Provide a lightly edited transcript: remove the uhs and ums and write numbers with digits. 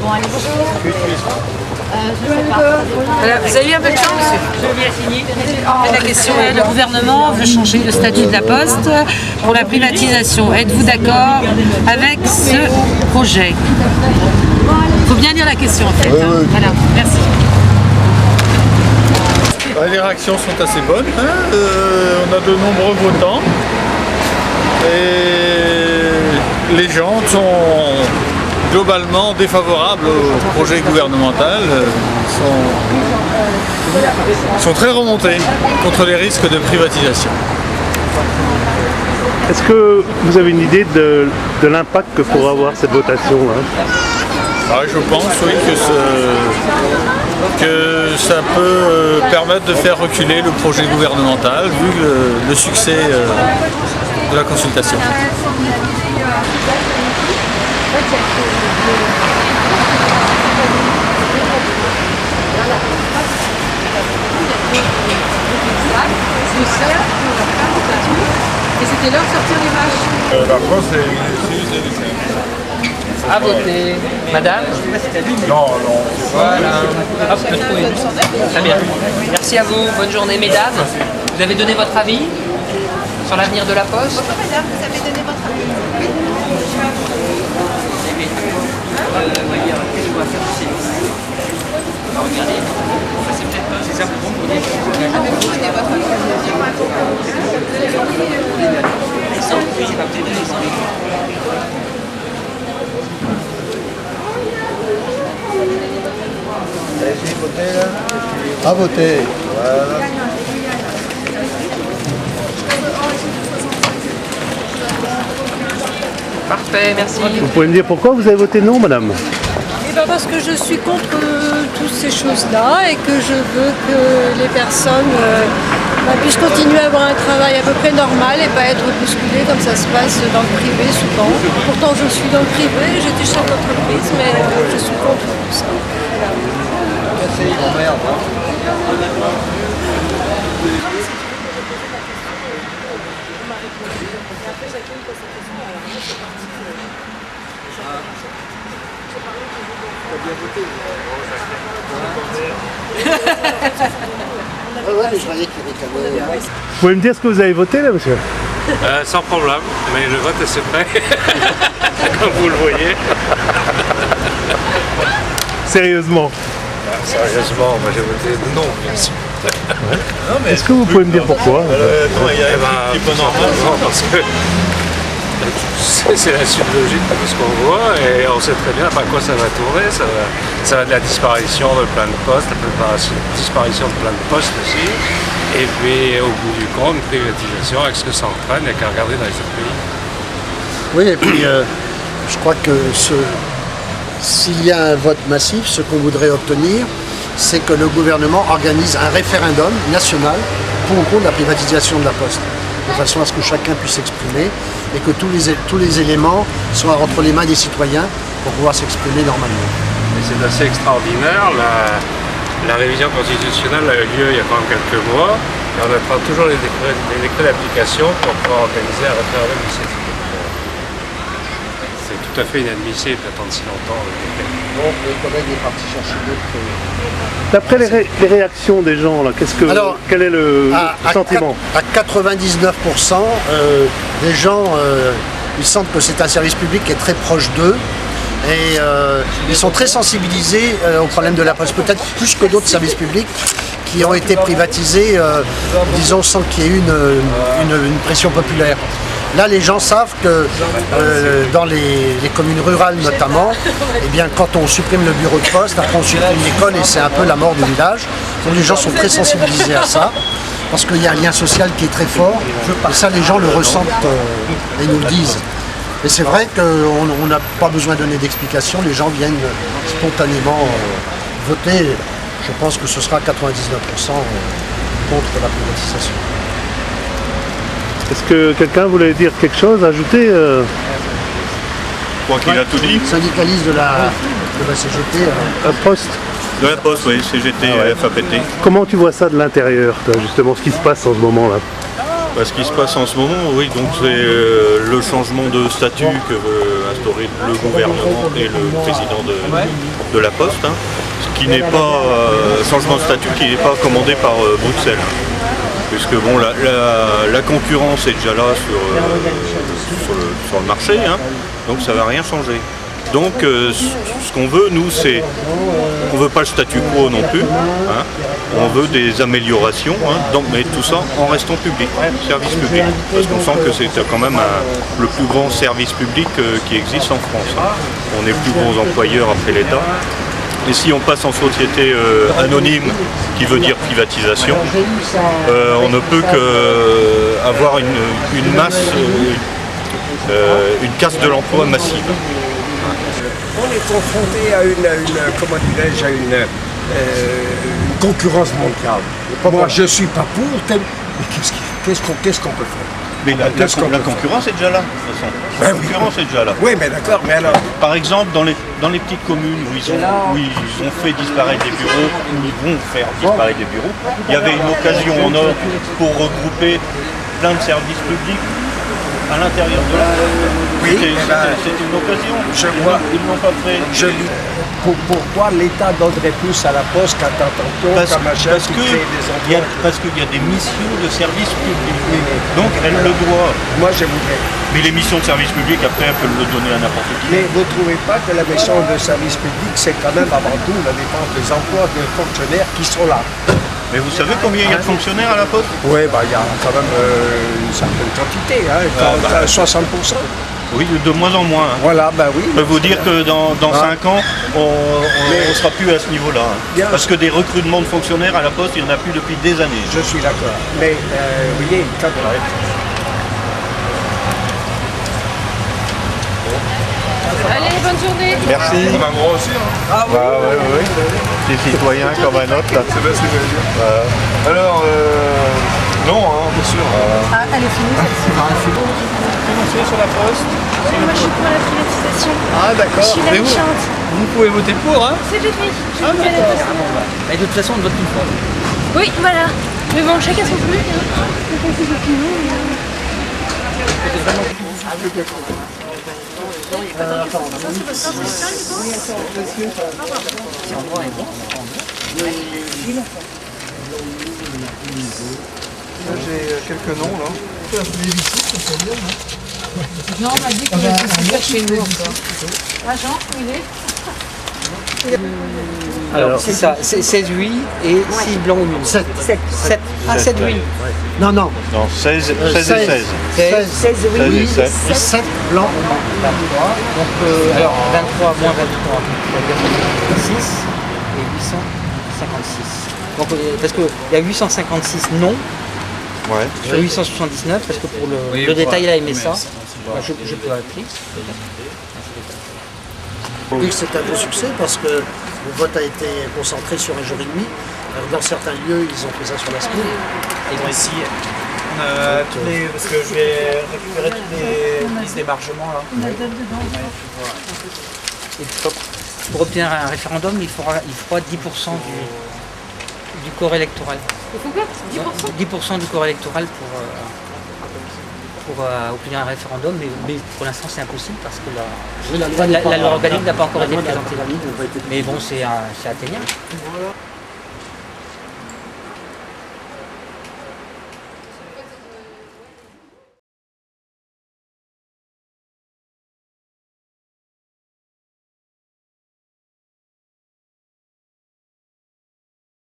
Bon, allez, bonjour. Voilà, vous avez eu un peu de temps, monsieur? La question est, le gouvernement veut changer le statut de la Poste pour la privatisation. Êtes-vous d'accord avec ce projet? Il faut bien lire la question en fait. Oui. Voilà, merci. Les réactions sont assez bonnes, hein. On a de nombreux votants et les gens sont globalement défavorables au projet gouvernemental, sont très remontés contre les risques de privatisation. Est-ce que vous avez une idée de l'impact que pourra avoir cette votation hein? Je pense oui que ça peut permettre de faire reculer le projet gouvernemental vu le succès de la consultation. Et c'était l'heure de sortir les vaches. La France est À voter. Madame? Non. Voilà. Hop, très bien. Merci à vous. Bonne journée, mesdames. Vous avez donné votre avis sur l'avenir de la Poste? Madame, vous avez donné votre avis? À voter. Voilà. Parfait, merci. Vous pouvez me dire pourquoi vous avez voté non, madame? Parce que je suis contre toutes ces choses-là et que je veux que les personnes puissent continuer à avoir un travail à peu près normal et pas être bousculées comme ça se passe dans le privé souvent. Pourtant je suis dans le privé, j'étais chef d'entreprise, mais je suis contre tout ça. Vous pouvez me dire ce que vous avez voté là, monsieur? Sans problème, mais le vote est secret, comme vous le voyez. Sérieusement? Sérieusement, j'ai voté non, bien sûr. Est-ce que vous pouvez me dire pourquoi? Parce que c'est la suite logique de ce qu'on voit et on sait très bien par quoi ça va tourner. Ça va de la disparition de plein de postes, la disparition de plein de postes aussi. Et puis au bout du compte, une privatisation avec ce que ça entraîne, il n'y a qu'à regarder dans les autres pays. Oui, et puis je crois que s'il y a un vote massif, ce qu'on voudrait obtenir, c'est que le gouvernement organise un référendum national pour ou contre la privatisation de la Poste, de façon à ce que chacun puisse s'exprimer et que tous les éléments soient entre les mains des citoyens pour pouvoir s'exprimer normalement. Et c'est assez extraordinaire, la révision constitutionnelle a eu lieu il y a quand même quelques mois et on attend toujours les décrets d'application pour pouvoir organiser un référendum d'initiative. C'est tout à fait inadmissible d'attendre si longtemps le décret. Donc le collègue est parti chercher d'autres. D'après les réactions des gens, là, quel est le sentiment? À 99%, les gens ils sentent que c'est un service public qui est très proche d'eux et ils sont très sensibilisés au problème de la Poste, peut-être plus que d'autres services publics qui ont été privatisés, disons, sans qu'il y ait eu une pression populaire. Là, les gens savent que dans les communes rurales notamment, eh bien, quand on supprime le bureau de poste, après on supprime l'école et c'est un peu la mort du village. Donc les gens sont très sensibilisés à ça, parce qu'il y a un lien social qui est très fort. Et ça, les gens le ressentent et nous le disent. Et c'est vrai qu'on n'a pas besoin de donner d'explications, les gens viennent spontanément voter. Je pense que ce sera 99% contre la privatisation. Est-ce que quelqu'un voulait dire quelque chose, ajouter Je crois qu'il a tout dit. Syndicaliste de la CGT. Un poste? De la Poste, oui, CGT, FAPT. Comment tu vois ça de l'intérieur, toi, justement, ce qui se passe en ce moment-là? Ce qui se passe en ce moment, oui, donc c'est le changement de statut que veut instaurer le gouvernement et le président de la Poste, hein, ce qui n'est pas changement de statut qui n'est pas commandé par Bruxelles, puisque bon, la concurrence est déjà là sur le marché, hein, donc ça ne va rien changer. Donc ce qu'on veut, nous, c'est, on ne veut pas le statu quo non plus, hein, on veut des améliorations, hein, donc, mais tout ça en restant public, service public, parce qu'on sent que c'est quand même le plus grand service public qui existe en France. Hein. On est le plus gros employeur après l'État. Et si on passe en société anonyme, qui veut dire privatisation, on ne peut qu'avoir une masse, une casse de l'emploi massive. On est confronté à comment dirais-je, à une concurrence mondiale. Moi, je ne suis pas pour, mais qu'est-ce qu'on peut faire? Mais la concurrence est déjà là, de toute façon. La concurrence est déjà là. Oui, mais d'accord, mais alors... Par exemple, dans les petites communes où ils ont fait disparaître des bureaux, où ils vont faire disparaître des bureaux, il y avait une occasion en or pour regrouper plein de services publics à l'intérieur de la... Oui, c'était une occasion. Ils ne l'ont pas fait. Pourquoi l'État donnerait plus à la Poste qu'à Tantôt, qu'à machin, qui crée des emplois? Parce qu'il y a des missions de service public. Donc elle le doit. Moi je voudrais. Mais les missions de service public, après, elle peut le donner à n'importe qui. Mais vous ne trouvez pas que la mission de service public, c'est quand même avant tout la défense des emplois de fonctionnaires qui sont là? Mais vous savez combien il y a de fonctionnaires à la Poste? Oui, il y a quand même une certaine quantité, hein, 60%. Oui, de moins en moins. Hein. Voilà, oui. Je peux vous dire que dans 5 ans, on ne sera plus à ce niveau-là. Hein. Parce que des recrutements de fonctionnaires à la Poste, il n'y en a plus depuis des années. Je suis d'accord. Mais vous voyez, quand Allez, bonne journée. Merci. On a le droit aussi, hein. Ah oui. Oui. Des citoyens comme un autre. Là. C'est bien ce que j'allais dire. Alors, non, hein, bien sûr. Ah, elle est finie celle-ci. Commencer sur la Poste. Moi, je suis pour la privatisation. Ah, d'accord. Je suis la méchante. Vous pouvez voter pour, hein? C'est juste. Et de toute façon, on vote une fois. Oui, voilà. Mais bon, chacun son truc. J'ai quelques noms là. Non, on m'a dit que c'était chez nous encore. Ah, Jean, où il est? Alors, c'est ça, 16 oui et 6 blancs ou nuls. 7. Ah, 7 oui. Non, Non, 16 et 16. 16 oui et 7. 7 blancs. Donc, alors, 23 moins 23, ça veut dire 6 et 856. Donc, parce qu'il y a 856 non, sur 879, parce que pour le détail, il a aimé ça. Je peux appeler. Oui, c'est un beau succès parce que le vote a été concentré sur un jour et demi. Alors, dans certains lieux, ils ont fait ça sur la semaine. Et moi ici, parce que je vais récupérer toutes les listes d'émargement là. Et pour obtenir un référendum, il faudra 10% du corps électoral. Il faut quoi 10% 10% du corps électoral pour obtenir un référendum, mais pour l'instant c'est impossible parce que la loi organique n'a pas encore été présentée. Mais bon, c'est atteignable.